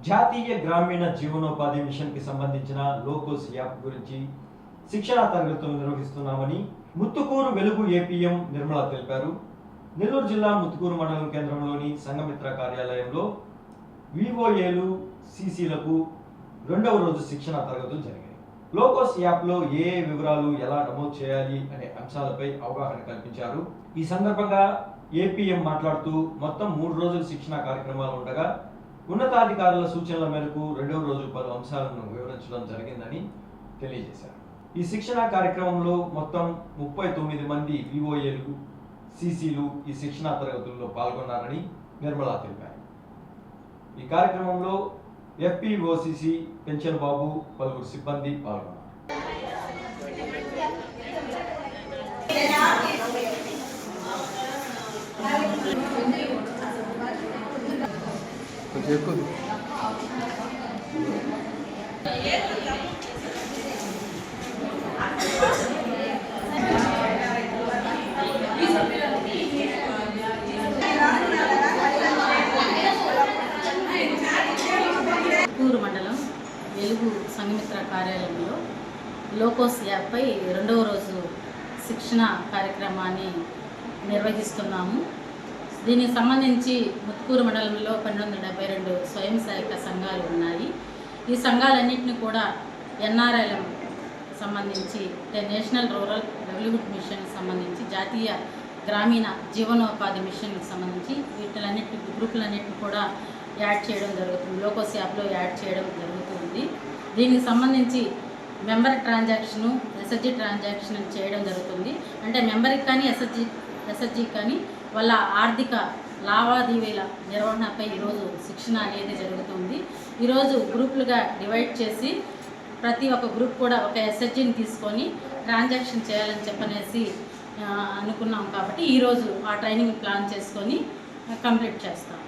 జాతీయ గ్రామీణ జీవనోపాధి మిషన్కి సంబంధించిన లోకోస్ యాప్ గురించి శిక్షణా తరగతులు నిర్వహిస్తున్నామని ముత్తుకూరు వెలుగు ఏపీఎం నిర్మల తెలిపారు. నెల్లూరు జిల్లా ముత్తుకూరు మండలం కేంద్రంలోని సంఘమిత్ర కార్యాలయంలో విఓఏలు సిసిలకు రెండవ రోజు శిక్షణా తరగతులు జరిగాయి. లోకోస్ యాప్లో ఏ వివరాలు ఎలా నమోదు చేయాలి అనే అంశాలపై అవగాహన కల్పించారు. ఈ సందర్భంగా ఏపీఎం మాట్లాడుతూ మొత్తం 3 రోజుల శిక్షణా కార్యక్రమాలు ఉండగా ఉన్నతాధికారుల సూచనల మేరకు రెండవ రోజు పలు అంశాలను వివరించడం జరిగిందని తెలియజేశారు. ఈ శిక్షణా కార్యక్రమంలో మొత్తం 39 మంది విఓఏలు సిసిలు ఈ శిక్షణా తరగతుల్లో పాల్గొన్నారని నిర్మల తెలిపారు. ఈ కార్యక్రమంలో ఎఫ్పిఓసిసి పెంచన్ బాబు పలువురు సిబ్బంది పాల్గొన్నారు. ముత్తుకూరు మండలం వెలుగు సంఘమిత్ర కార్యాలయంలో లోకోస్ యాప్పై రెండవ రోజు శిక్షణ కార్యక్రమాన్ని నిర్వహిస్తున్నాము. దీనికి సంబంధించి ముత్తుకూరు మండలంలో 1272 స్వయం సహాయక సంఘాలు ఉన్నాయి. ఈ సంఘాలన్నింటినీ కూడా ఎన్ఆర్ఎల్ఎం సంబంధించి నేషనల్ రూరల్ లైవ్లీహుడ్ మిషన్ సంబంధించి జాతీయ గ్రామీణ జీవనోపాధి మిషన్కి సంబంధించి వీటిలన్నింటి గ్రూపులన్నింటినీ కూడా యాడ్ చేయడం జరుగుతుంది. లోకోస్ యాప్లో యాడ్ చేయడం జరుగుతుంది. దీనికి సంబంధించి మెంబర్ ట్రాన్సాక్షను ఎస్ఎస్జి ట్రాన్సాక్షన్ చేయడం జరుగుతుంది. అంటే మెంబర్కి కానీ ఎస్ఎస్జికి కానీ వాళ్ళ ఆర్థిక లావాదేవీల నిర్వహణపై ఈరోజు శిక్షణ అనేది జరుగుతుంది. ఈరోజు గ్రూపులుగా డివైడ్ చేసి ప్రతి ఒక్క గ్రూప్ కూడా ఒక ఎస్ఎస్జిని తీసుకొని ట్రాన్సాక్షన్ చేయాలని చెప్పనేసి అనుకున్నాం. కాబట్టి ఈరోజు ఆ ట్రైనింగ్ ప్లాన్ చేసుకొని కంప్లీట్ చేస్తాం.